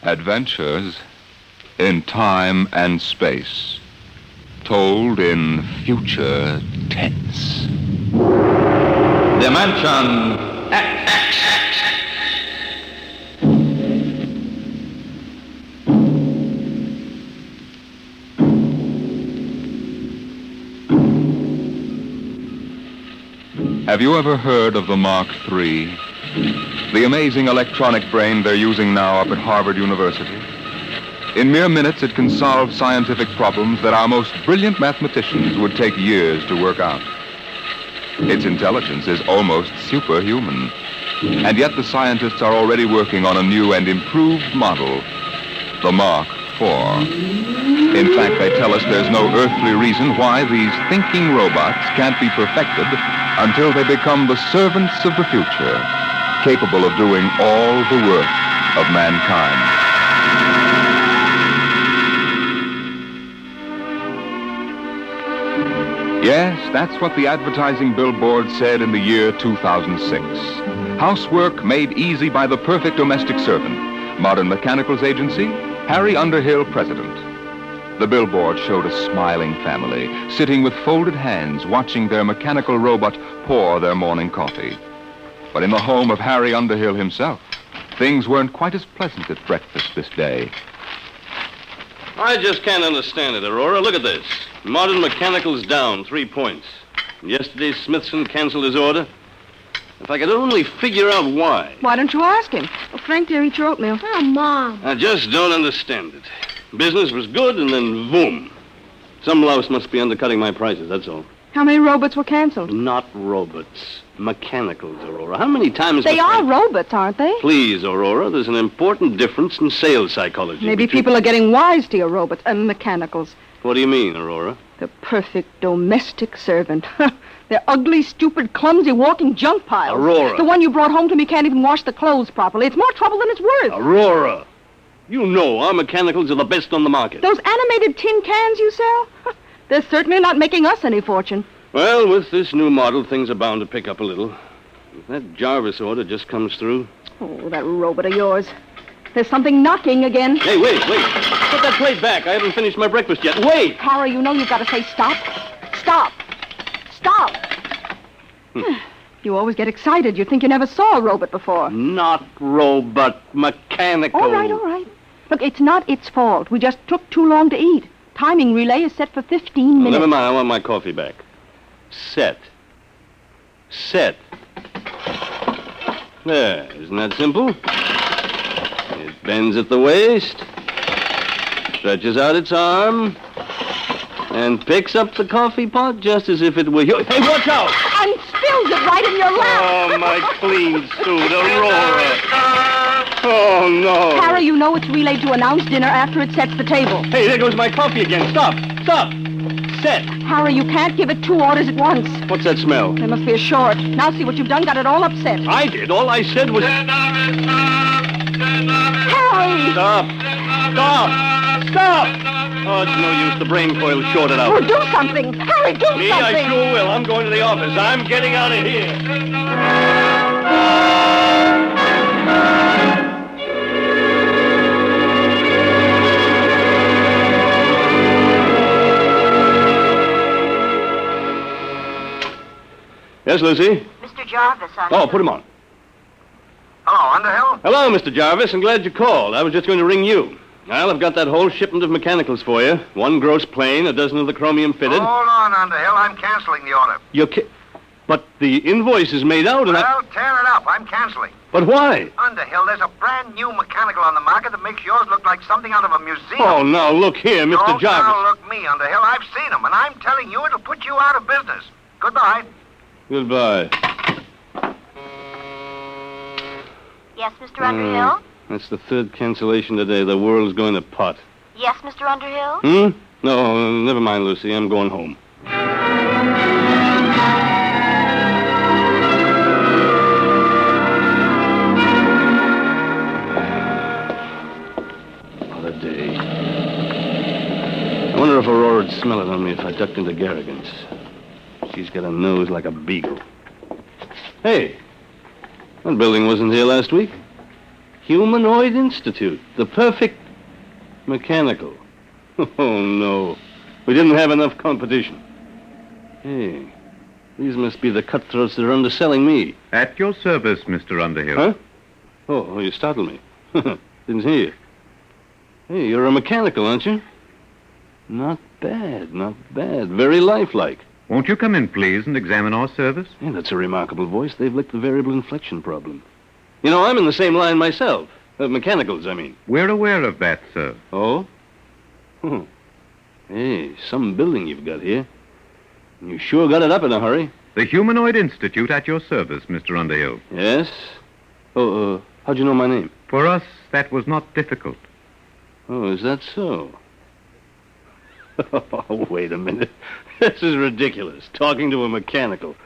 Adventures in time and space, told in future tense. Dimension X. Have you ever heard of the Mark III? The amazing electronic brain they're using now up at Harvard University? In mere minutes, it can solve scientific problems that our most brilliant mathematicians would take years to work out. Its intelligence is almost superhuman. And yet the scientists are already working on a new and improved model, the Mark IV. In fact, they tell us there's no earthly reason why these thinking robots can't be perfected until they become the servants of the future, capable of doing all the work of mankind. Yes, that's what the advertising billboard said in the year 2006. Housework made easy by the perfect domestic servant. Modern Mechanicals Agency, Harry Underhill, president. The billboard showed a smiling family, sitting with folded hands, watching their mechanical robot pour their morning coffee. But in the home of Harry Underhill himself, things weren't quite as pleasant at breakfast this day. I just can't understand it, Aurora. Look at this. Modern Mechanical's down 3 points. Yesterday, Smithson canceled his order. If I could only figure out why. Why don't you ask him? Oh, Frank, dear, eat your oatmeal. Oh, Mom. I just don't understand it. Business was good, and then boom. Some louse must be undercutting my prices, that's all. How many robots were canceled? Not robots. Mechanicals, Aurora. How many times... They are robots, aren't they? Please, Aurora, there's an important difference in sales psychology. Maybe people are getting wise to your robots and mechanicals. What do you mean, Aurora? The perfect domestic servant. They're ugly, stupid, clumsy, walking junk piles. Aurora. The one you brought home to me can't even wash the clothes properly. It's more trouble than it's worth. Aurora, you know our mechanicals are the best on the market. Those animated tin cans you sell? They're certainly not making us any fortune. Well, with this new model, things are bound to pick up a little. If that Jarvis order just comes through... Oh, that robot of yours. There's something knocking again. Hey, wait. Put that plate back. I haven't finished my breakfast yet. Wait! Harry, you know you've got to say stop. Stop. Stop. You always get excited. You think you never saw a robot before. Not robot, mechanical. All right. Look, it's not its fault. We just took too long to eat. Timing relay is set for 15 minutes. Never mind. I want my coffee back. Set. There. Isn't that simple? It bends at the waist, stretches out its arm, and picks up the coffee pot just as if it were yours. Hey, watch out! And spills it right in your lap. Oh, my clean suit, Aurora. Oh, no. Harry, you know it's relayed to announce dinner after it sets the table. Hey, there goes my coffee again. Stop. Set. Harry, you can't give it 2 orders at once. What's that smell? There must be a short. Now see what you've done. Got it all upset. I did. All I said was... Harry! Stop! Oh, it's no use. The brain coil's shorted out. Oh, do something. Harry, do something. I sure will. I'm going to the office. I'm getting out of here. Yes, Lucy? Mr. Jarvis, Put him on. Hello, Underhill? Hello, Mr. Jarvis. I'm glad you called. I was just going to ring you. Well, I've got that whole shipment of mechanicals for you. 1 gross plane, 12 of the chromium fitted. Hold on, Underhill. I'm canceling the order. But the invoice is made out and Well, tear it up. I'm canceling. But why? Underhill, there's a brand new mechanical on the market that makes yours look like something out of a museum. Oh, now, look here, Mr. Don't Jarvis. now look me, Underhill. I've seen them, and I'm telling you it'll put you out of business. Goodbye. Goodbye. Yes, Mr. Underhill? That's the 3rd cancellation today. The world's going to pot. Yes, Mr. Underhill? No, never mind, Lucy. I'm going home. What a day. I wonder if Aurora'd smell it on me if I ducked into Garrigan's. She's got a nose like a beagle. Hey, that building wasn't here last week. Humanoid Institute. The perfect mechanical. Oh, no. We didn't have enough competition. Hey, these must be the cutthroats that are underselling me. At your service, Mr. Underhill. Huh? Oh, you startled me. Didn't hear you. Hey, you're a mechanical, aren't you? Not bad, not bad. Very lifelike. Won't you come in, please, and examine our service? Yeah, that's a remarkable voice. They've licked the variable inflection problem. You know, I'm in the same line myself. Mechanicals, I mean. We're aware of that, sir. Oh? Hey, some building you've got here. You sure got it up in a hurry. The Humanoid Institute at your service, Mr. Underhill. Yes? Oh, how'd you know my name? For us, that was not difficult. Oh, is that so? Oh, wait a minute. This is ridiculous. Talking to a mechanical.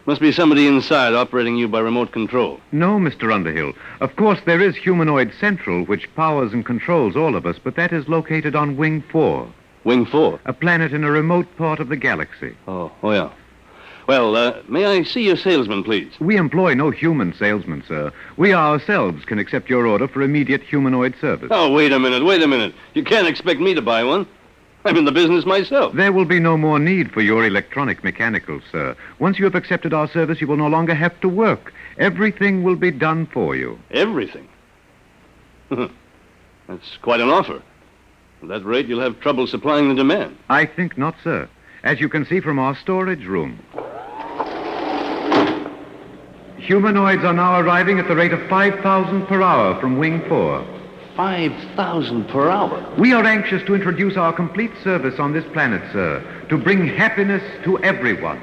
Must be somebody inside operating you by remote control. No, Mr. Underhill. Of course, there is Humanoid Central, which powers and controls all of us, but that is located on Wing 4. Wing 4? A planet in a remote part of the galaxy. Oh, yeah. Well, may I see your salesman, please? We employ no human salesman, sir. We ourselves can accept your order for immediate humanoid service. Oh, wait a minute. You can't expect me to buy one. I'm in the business myself. There will be no more need for your electronic mechanicals, sir. Once you have accepted our service, you will no longer have to work. Everything will be done for you. Everything? That's quite an offer. At that rate, you'll have trouble supplying the demand. I think not, sir. As you can see from our storage room. Humanoids are now arriving at the rate of 5,000 per hour from Wing 4. 5,000 per hour? We are anxious to introduce our complete service on this planet, sir, to bring happiness to everyone.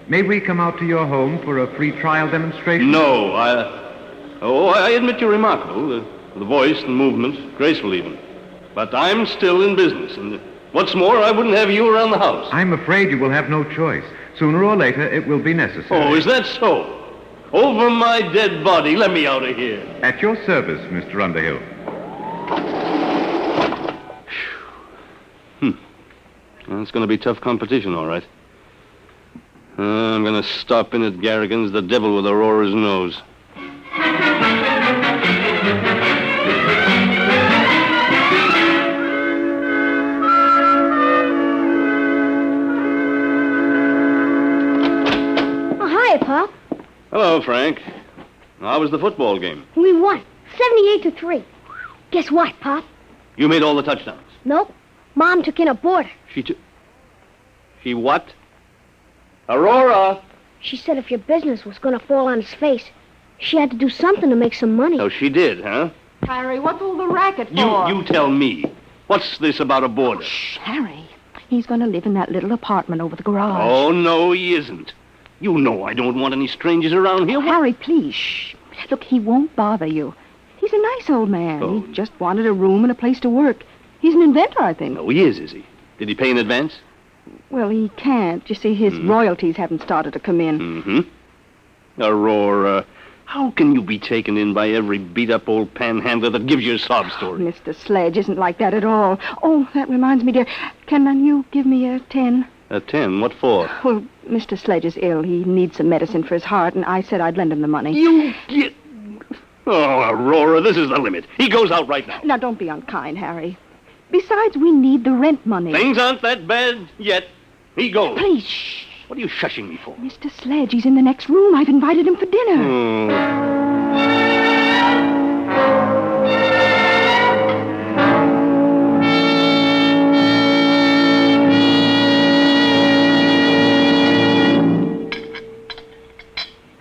May we come out to your home for a free trial demonstration? No, I admit you're remarkable. The voice and movement, graceful even. But I'm still in business, and what's more, I wouldn't have you around the house. I'm afraid you will have no choice. Sooner or later, it will be necessary. Oh, is that so? Over my dead body, let me out of here. At your service, Mr. Underhill. Well, it's going to be tough competition, all right. I'm going to stop in at Garrigan's, the devil with Aurora's nose. Oh, hi, Pop. Hello, Frank. How was the football game? We won 78-3. Guess what, Pop? You made all the touchdowns. Nope. Mom took in a boarder. She what? Aurora! She said if your business was going to fall on its face, she had to do something to make some money. Oh, she did, huh? Harry, what's all the racket for? You tell me. What's this about a boarder? Shh, Harry. He's going to live in that little apartment over the garage. Oh, no, he isn't. You know I don't want any strangers around here. Harry, please, shh. Look, he won't bother you. He's a nice old man. Oh. He just wanted a room and a place to work. He's an inventor, I think. No, he is he? Did he pay in advance? Well, he can't. You see, his royalties haven't started to come in. Mm-hmm. Aurora, how can you be taken in by every beat-up old panhandler that gives you a sob story? Mr. Sledge isn't like that at all. Oh, that reminds me, dear. Can you give me a 10? A 10? What for? Well, Mr. Sledge is ill. He needs some medicine for his heart, and I said I'd lend him the money. You get... Oh, Aurora, this is the limit. He goes out right now. Now, don't be unkind, Harry. Besides, we need the rent money. Things aren't that bad yet. He goes. Please, shh. What are you shushing me for? Mr. Sledge, he's in the next room. I've invited him for dinner.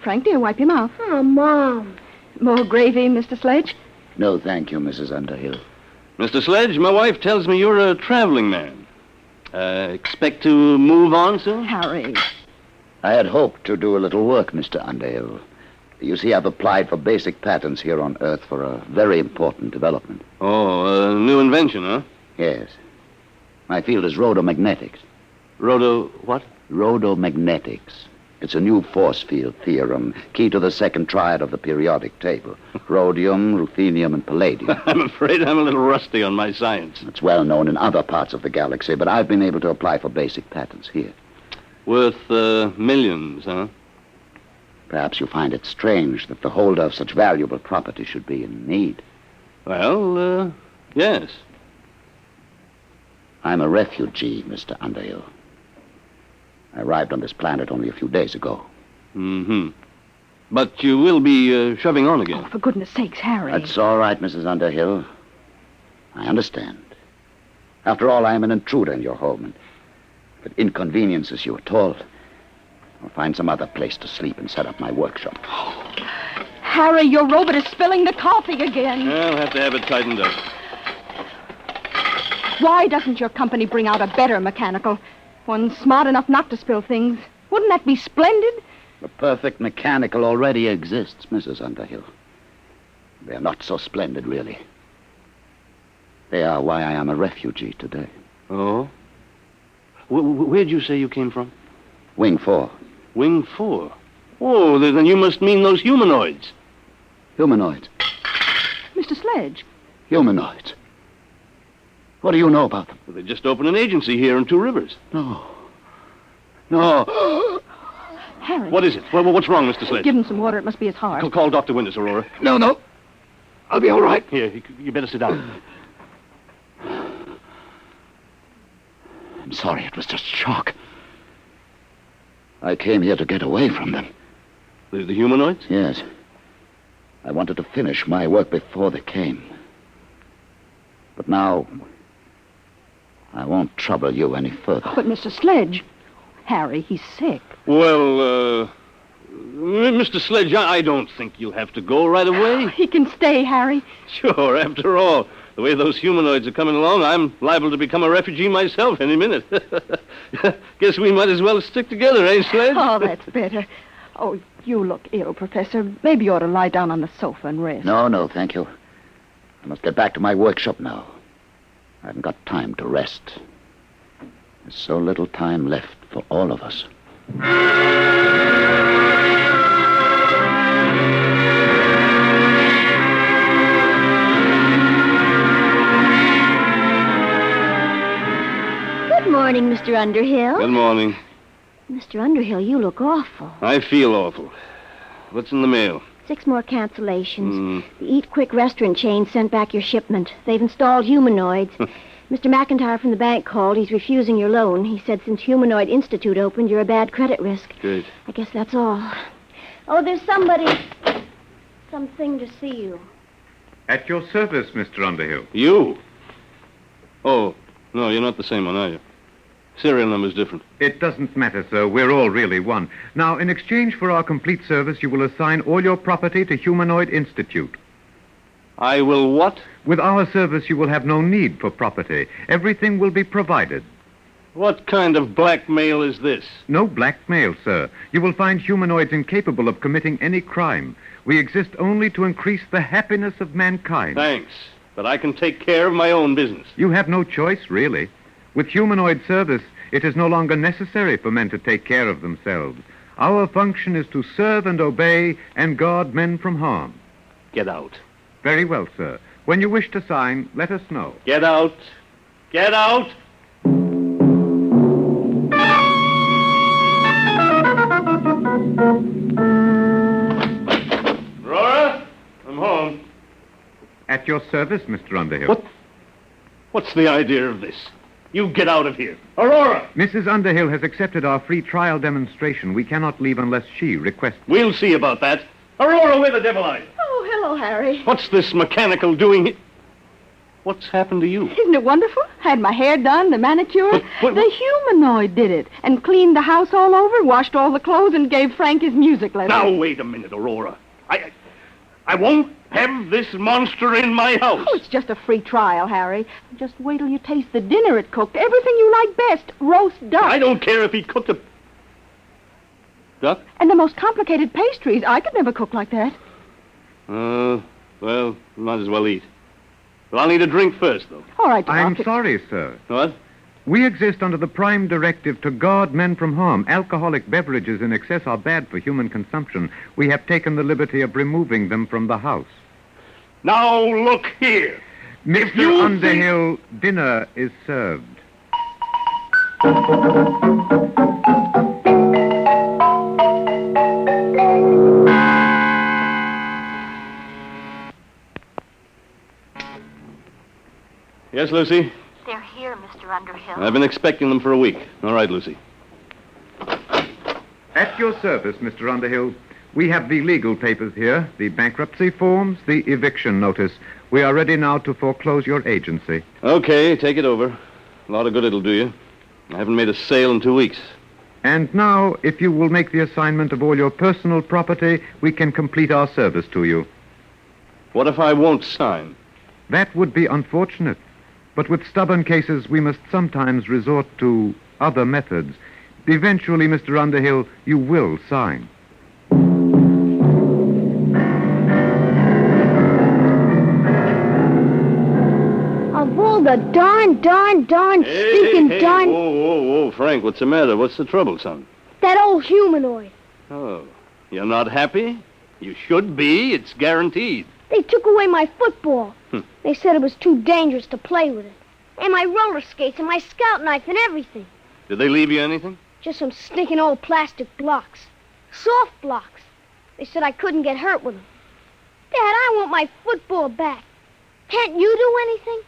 Frank, dear, wipe your mouth. Oh, Mom. More gravy, Mr. Sledge? No, thank you, Mrs. Underhill. Mr. Sledge, my wife tells me you're a traveling man. Expect to move on soon? Harry. I had hoped to do a little work, Mr. Underhill. You see, I've applied for basic patents here on Earth for a very important development. Oh, a new invention, huh? Yes. My field is rhodomagnetics. What? Rhodomagnetics. It's a new force field theorem, key to the second triad of the periodic table. Rhodium, ruthenium, and palladium. I'm afraid I'm a little rusty on my science. It's well known in other parts of the galaxy, but I've been able to apply for basic patents here. Worth millions, huh? Perhaps you find it strange that the holder of such valuable property should be in need. Well, yes. I'm a refugee, Mr. Underhill. I arrived on this planet only a few days ago. Mm-hmm. But you will be shoving on again. Oh, for goodness sakes, Harry. That's all right, Mrs. Underhill. I understand. After all, I am an intruder in your home, and if it inconveniences you at all, I'll find some other place to sleep and set up my workshop. Harry, your robot is spilling the coffee again. I'll have to have it tightened up. Why doesn't your company bring out a better mechanical? One smart enough not to spill things. Wouldn't that be splendid? The perfect mechanical already exists, Mrs. Underhill. They're not so splendid, really. They are why I am a refugee today. Oh? Where'd you say you came from? Wing 4. Wing 4? Oh, then you must mean those humanoids. Humanoids. Mr. Sledge. Humanoids. What do you know about them? Well, they just opened an agency here in Two Rivers. No. No. Harry. What is it? What's wrong, Mr. Sledge? Give him some water. It must be his heart. Call Dr. Winters, Aurora. No. I'll be all right. Here, you better sit down. I'm sorry. It was just shock. I came here to get away from them. The humanoids? Yes. I wanted to finish my work before they came. But now, I won't trouble you any further. But, Mr. Sledge, Harry, he's sick. Well, Mr. Sledge, I don't think you'll have to go right away. He can stay, Harry. Sure, after all, the way those humanoids are coming along, I'm liable to become a refugee myself any minute. Guess we might as well stick together, eh, Sledge? Oh, that's better. Oh, you look ill, Professor. Maybe you ought to lie down on the sofa and rest. No, thank you. I must get back to my workshop now. I haven't got time to rest. There's so little time left for all of us. Good morning, Mr. Underhill. Good morning. Mr. Underhill, you look awful. I feel awful. What's in the mail? 6 more cancellations. The Eat Quick restaurant chain sent back your shipment. They've installed humanoids. Mr. McIntyre from the bank called. He's refusing your loan. He said since Humanoid Institute opened, you're a bad credit risk. Good. I guess that's all. Oh, there's something to see you. At your service, Mr. Underhill. You? Oh, no, you're not the same one, are you? Serial number's different. It doesn't matter, sir. We're all really one. Now, in exchange for our complete service, you will assign all your property to Humanoid Institute. I will what? With our service, you will have no need for property. Everything will be provided. What kind of blackmail is this? No blackmail, sir. You will find humanoids incapable of committing any crime. We exist only to increase the happiness of mankind. Thanks, but I can take care of my own business. You have no choice, really. With humanoid service, it is no longer necessary for men to take care of themselves. Our function is to serve and obey and guard men from harm. Get out. Very well, sir. When you wish to sign, let us know. Get out. Get out! Aurora, I'm home. At your service, Mr. Underhill. What's the idea of this? You get out of here. Aurora! Mrs. Underhill has accepted our free trial demonstration. We cannot leave unless she requests. We'll see about that. Aurora, where the devil are you? Oh, hello, Harry. What's this mechanical doing here? What's happened to you? Isn't it wonderful? Had my hair done, the manicure. But- The humanoid did it. And cleaned the house all over, washed all the clothes, and gave Frank his music lesson. Now, wait a minute, Aurora. I won't have this monster in my house. Oh, it's just a free trial, Harry. Just wait till you taste the dinner it cooked. Everything you like best. Roast duck. I don't care if he cooked a duck. And the most complicated pastries. I could never cook like that. Well, might as well eat. But I'll need a drink first, though. All right, Doc. I'm sorry, sir. What? We exist under the prime directive to guard men from harm. Alcoholic beverages in excess are bad for human consumption. We have taken the liberty of removing them from the house. Now, look here. Mr. you Underhill, dinner is served. Yes, Lucy? They're here, Mr. Underhill. I've been expecting them for a week. All right, Lucy. At your service, Mr. Underhill. We have the legal papers here, the bankruptcy forms, the eviction notice. We are ready now to foreclose your agency. Okay, take it over. A lot of good it'll do you. I haven't made a sale in 2 weeks. And now, if you will make the assignment of all your personal property, we can complete our service to you. What if I won't sign? That would be unfortunate. But with stubborn cases, we must sometimes resort to other methods. Eventually, Mr. Underhill, you will sign. Of all the darn, stinking darn... Whoa, Frank, what's the matter? What's the trouble, son? That old humanoid. Oh, you're not happy? You should be. It's guaranteed. They took away my football. They said it was too dangerous to play with it. And my roller skates and my scout knife and everything. Did they leave you anything? Just some stinking old plastic blocks. Soft blocks. They said I couldn't get hurt with them. Dad, I want my football back. Can't you do anything?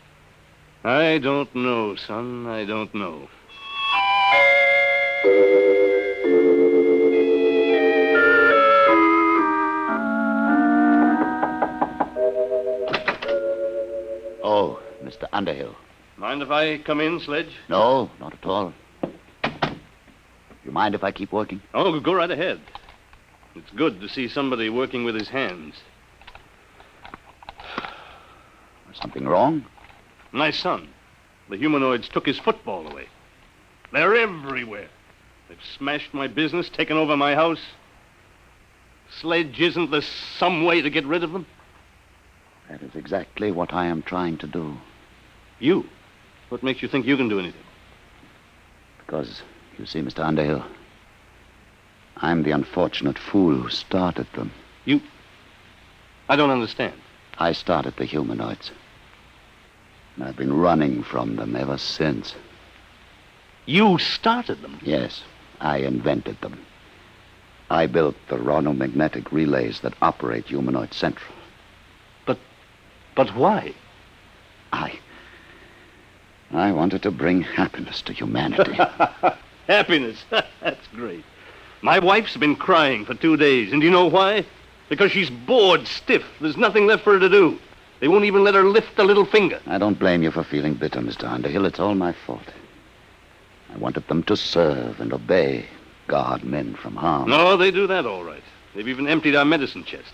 I don't know, son. I don't know. Oh, Mr. Underhill. Mind if I come in, Sledge? No, not at all. You mind if I keep working? Oh, go right ahead. It's good to see somebody working with his hands. Something wrong? My son. The humanoids took his football away. They're everywhere. They've smashed my business, taken over my house. Sledge, isn't there some way to get rid of them? That is exactly what I am trying to do. You? What makes you think you can do anything? Because, you see, Mr. Underhill, I'm the unfortunate fool who started them. You? I don't understand. I started the humanoids. And I've been running from them ever since. You started them? Yes, I invented them. I built the ronomagnetic relays that operate Humanoid Central. But why? I wanted to bring happiness to humanity. Happiness? That's great. My wife's been crying for 2 days, and do you know why? Because she's bored stiff. There's nothing left for her to do. They won't even let her lift a little finger. I don't blame you for feeling bitter, Mr. Underhill. It's all my fault. I wanted them to serve and obey, guard men from harm. No, they do that all right. They've even emptied our medicine chest.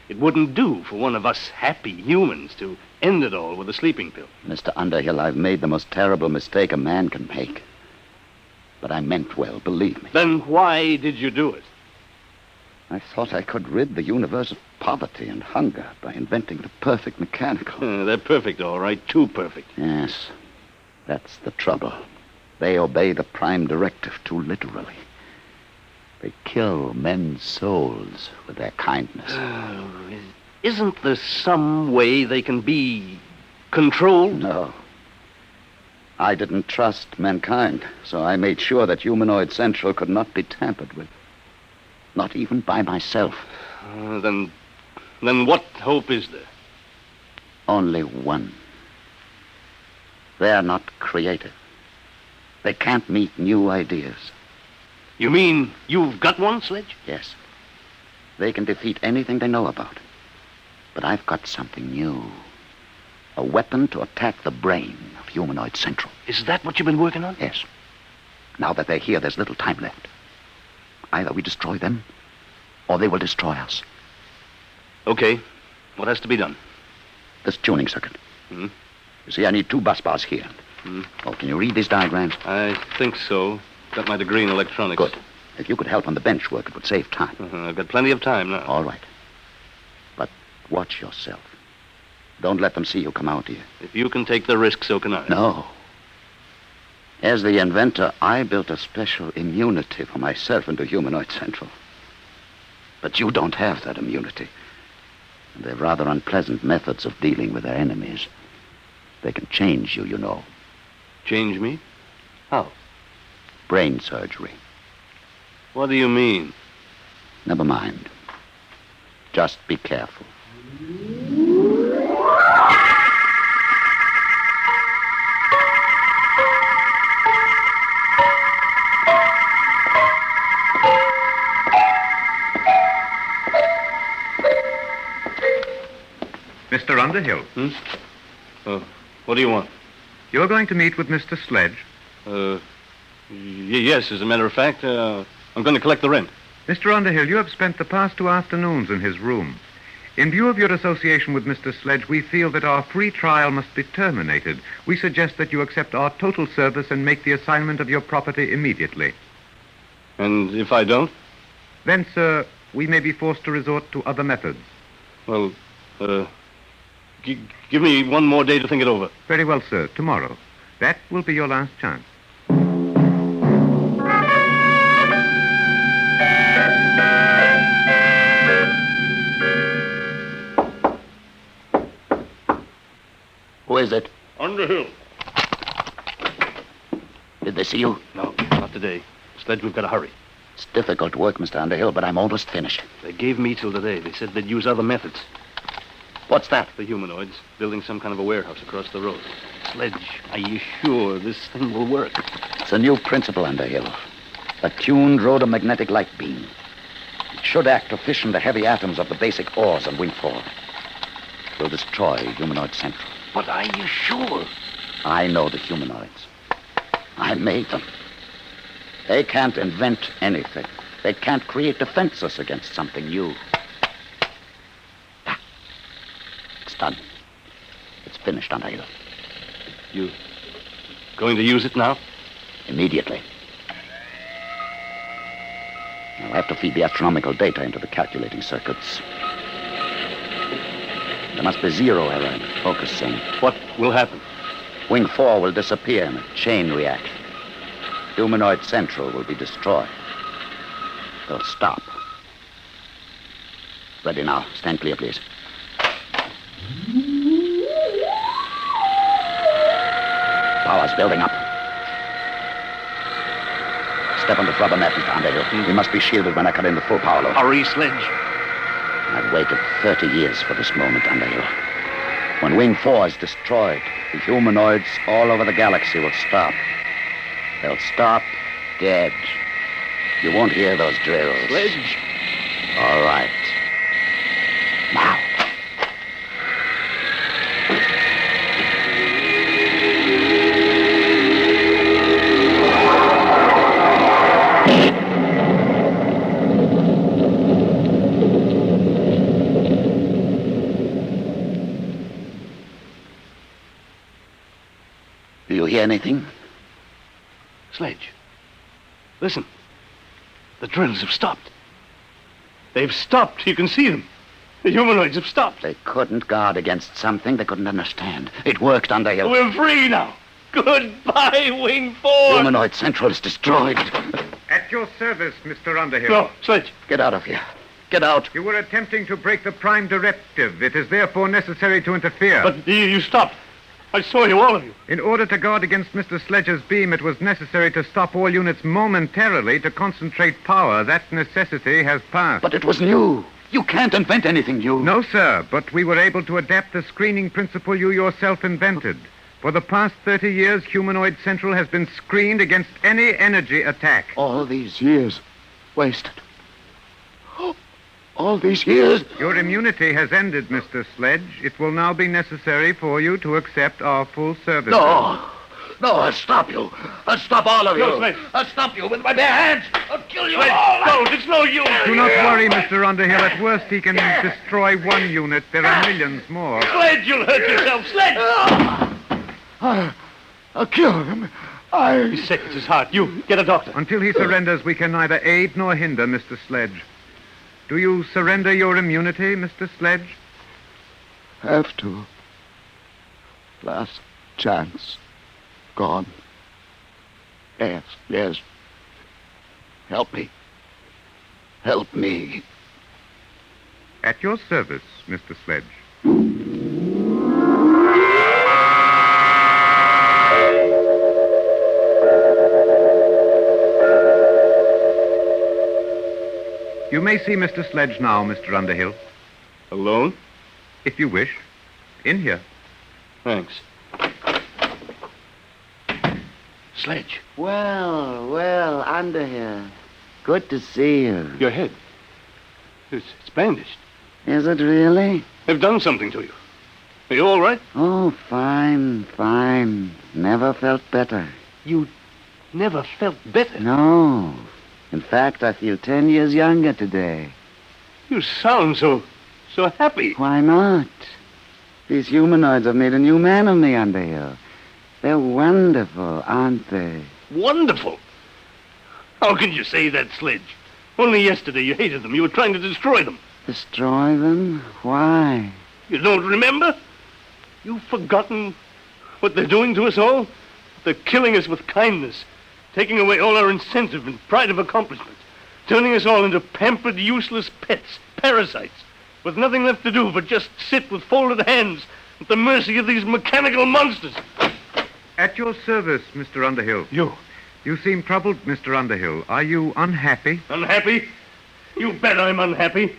It wouldn't do for one of us happy humans to end it all with a sleeping pill. Mr. Underhill, I've made the most terrible mistake a man can make. But I meant well, believe me. Then why did you do it? I thought I could rid the universe of poverty and hunger by inventing the perfect mechanical. They're perfect, all right. Too perfect. Yes, that's the trouble. They obey the prime directive too literally. They kill men's souls with their kindness. Isn't there some way they can be controlled? No. I didn't trust mankind, so I made sure that Humanoid Central could not be tampered with. Not even by myself. Then what hope is there? Only one. They're not creative. They can't meet new ideas. You mean you've got one, Sledge? Yes. They can defeat anything they know about. But I've got something new. A weapon to attack the brain of Humanoid Central. Is that what you've been working on? Yes. Now that they're here, there's little time left. Either we destroy them, or they will destroy us. Okay. What has to be done? This tuning circuit. Hmm? You see, I need 2 bus bars here. Oh, can you read these diagrams? I think so. Got my degree in electronics. Good. If you could help on the bench work, it would save time. I've got plenty of time now. All right. But watch yourself. Don't let them see you come out here. If you can take the risk, so can I. No. As the inventor, I built a special immunity for myself into Humanoid Central. But you don't have that immunity. And they're rather unpleasant methods of dealing with their enemies. They can change you, you know. Change me? How? Brain surgery. What do you mean? Never mind. Just be careful. Mr. Underhill, What do you want? you're going to meet with Mr. Sledge. Yes, as a matter of fact, I'm going to collect the rent. Mr. Underhill, you have spent the past 2 afternoons in his room. In view of your association with Mr. Sledge, we feel that our free trial must be terminated. We suggest that you accept our total service and make the assignment of your property immediately. And if I don't? Then, sir, we may be forced to resort to other methods. Well, give me one more day to think it over. Very well, sir. Tomorrow. That will be your last chance. Who is it? Underhill. Did they see you? No, not today. Sledge, we've got to hurry. It's difficult work, Mr. Underhill, but I'm almost finished. They gave me till today. They said they'd use other methods. What's that? The humanoids building some kind of a warehouse across the road. Sledge, are you sure this thing will work? It's a new principle, Underhill. A tuned rhodomagnetic light beam. It should act to fission the heavy atoms of the basic ores on Wing 4. It will destroy Humanoid Central. But are you sure? I know the humanoids. I made them. They can't invent anything. They can't create defenses against something new. It's done. It's finished, Underhill. You going to use it now? Immediately. I'll have to feed the astronomical data into the calculating circuits. There must be zero error in focusing. What will happen? Wing 4 will disappear in a chain reaction. Humanoid Central will be destroyed. They'll stop. Ready now. Stand clear, please. Power's building up. Step on the rubber mat, Mr. Underhill. We must be shielded when I cut in the full power load. Hurry, Sledge. I've waited 30 years for this moment, Underhill. When Wing 4 is destroyed, the humanoids all over the galaxy will stop. They'll stop dead. You won't hear those drills. Sledge. All right. Now. Do you hear anything? Sledge. Listen. The drills have stopped. They've stopped. You can see them. The humanoids have stopped. They couldn't guard against something they couldn't understand. It worked, Underhill. We're free now. Goodbye, Wing 4. Humanoid Central is destroyed. At your service, Mr. Underhill. No, Sledge. Get out of here. Get out. You were attempting to break the Prime Directive. It is therefore necessary to interfere. But you stopped. I saw you, all of you. In order to guard against Mr. Sledge's beam, it was necessary to stop all units momentarily to concentrate power. That necessity has passed. But it was new. You can't invent anything new. No, sir, but we were able to adapt the screening principle you yourself invented. For the past 30 years, Humanoid Central has been screened against any energy attack. All these years wasted. All these years. Your immunity has ended, Mr. Sledge. It will now be necessary for you to accept our full service. No. No, I'll stop you. I'll stop all of you. No, Sledge. I'll stop you with my bare hands. I'll kill you Sledge, all. don't. It's no use. Do not worry, Mr. Underhill. At worst, he can destroy one unit. There are millions more. Sledge, you'll hurt yourself. Sledge. I'll kill him. He's sick. It's his heart. You, get a doctor. Until he surrenders, we can neither aid nor hinder Mr. Sledge. Do you surrender your immunity, Mr. Sledge? Have to. Last chance. Gone. Yes, yes. Help me. Help me. At your service, Mr. Sledge. You may see Mr. Sledge now, Mr. Underhill. Alone? If you wish. In here. Thanks. Sledge. Well, Underhill. Good to see you. Your head. It's bandaged. Is it really? They've done something to you. Are you all right? Oh, fine. Never felt better. You never felt better. No. In fact, I feel 10 years younger today. You sound so happy. Why not? These humanoids have made a new man of me, Underhill. They're wonderful, aren't they? Wonderful. How can you say that, Sledge? Only yesterday you hated them. You were trying to destroy them. Destroy them? Why? You don't remember? You've forgotten what they're doing to us all? They're killing us with kindness, taking away all our incentive and pride of accomplishment, turning us all into pampered, useless pets, parasites, with nothing left to do but just sit with folded hands at the mercy of these mechanical monsters. At your service, Mr. Underhill. You seem troubled, Mr. Underhill. Are you unhappy? Unhappy? You bet I'm unhappy.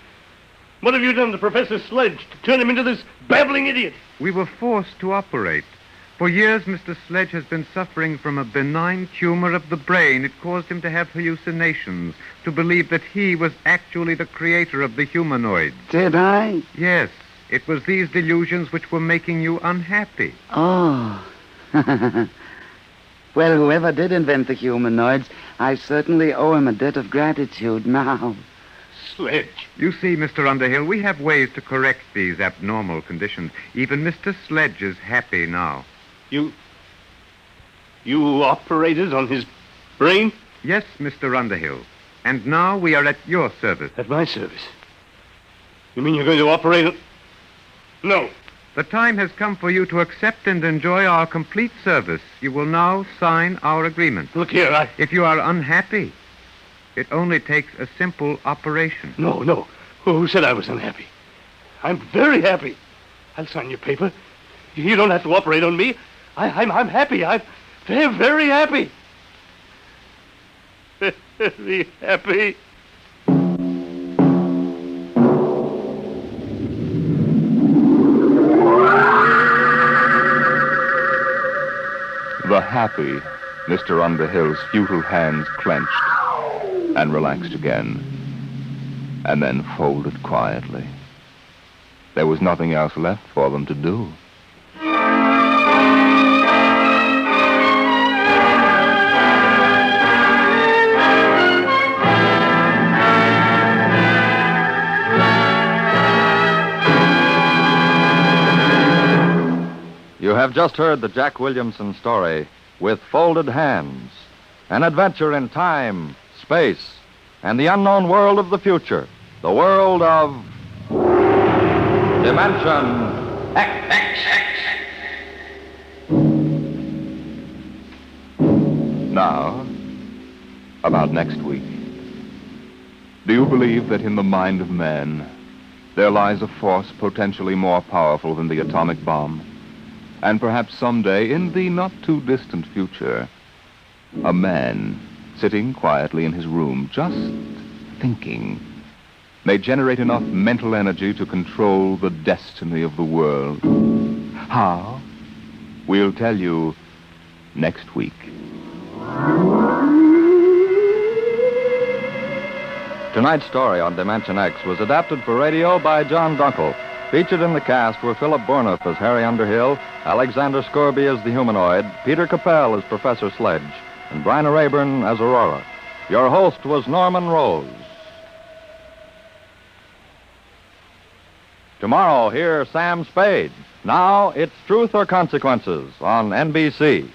What have you done to Professor Sledge to turn him into this babbling idiot? We were forced to operate. For years, Mr. Sledge has been suffering from a benign tumor of the brain. It caused him to have hallucinations, to believe that he was actually the creator of the humanoids. Did I? Yes. It was these delusions which were making you unhappy. Oh. Well, whoever did invent the humanoids, I certainly owe him a debt of gratitude now. Sledge. You see, Mr. Underhill, we have ways to correct these abnormal conditions. Even Mr. Sledge is happy now. You operated on his brain? Yes, Mr. Underhill. And now we are at your service. At my service? You mean you're going to operate on... No. The time has come for you to accept and enjoy our complete service. You will now sign our agreement. Look here, If you are unhappy, it only takes a simple operation. No. Who said I was unhappy? I'm very happy. I'll sign your paper. You don't have to operate on me. I'm happy. I'm very, very happy. Very happy. The happy Mr. Underhill's futile hands clenched and relaxed again, and then folded quietly. There was nothing else left for them to do. You have just heard the Jack Williamson story, With Folded Hands, an adventure in time, space, and the unknown world of the future, the world of Dimension X. Now, about next week. Do you believe that in the mind of man there lies a force potentially more powerful than the atomic bomb? And perhaps someday, in the not-too-distant future, a man sitting quietly in his room, just thinking, may generate enough mental energy to control the destiny of the world. How? We'll tell you next week. Tonight's story on Dimension X was adapted for radio by John Dunkel. Featured in the cast were Philip Bourneuf as Harry Underhill, Alexander Scorby as the humanoid, Peter Capell as Professor Sledge, and Bryna Rayburn as Aurora. Your host was Norman Rose. Tomorrow, hear Sam Spade. Now, it's Truth or Consequences on NBC.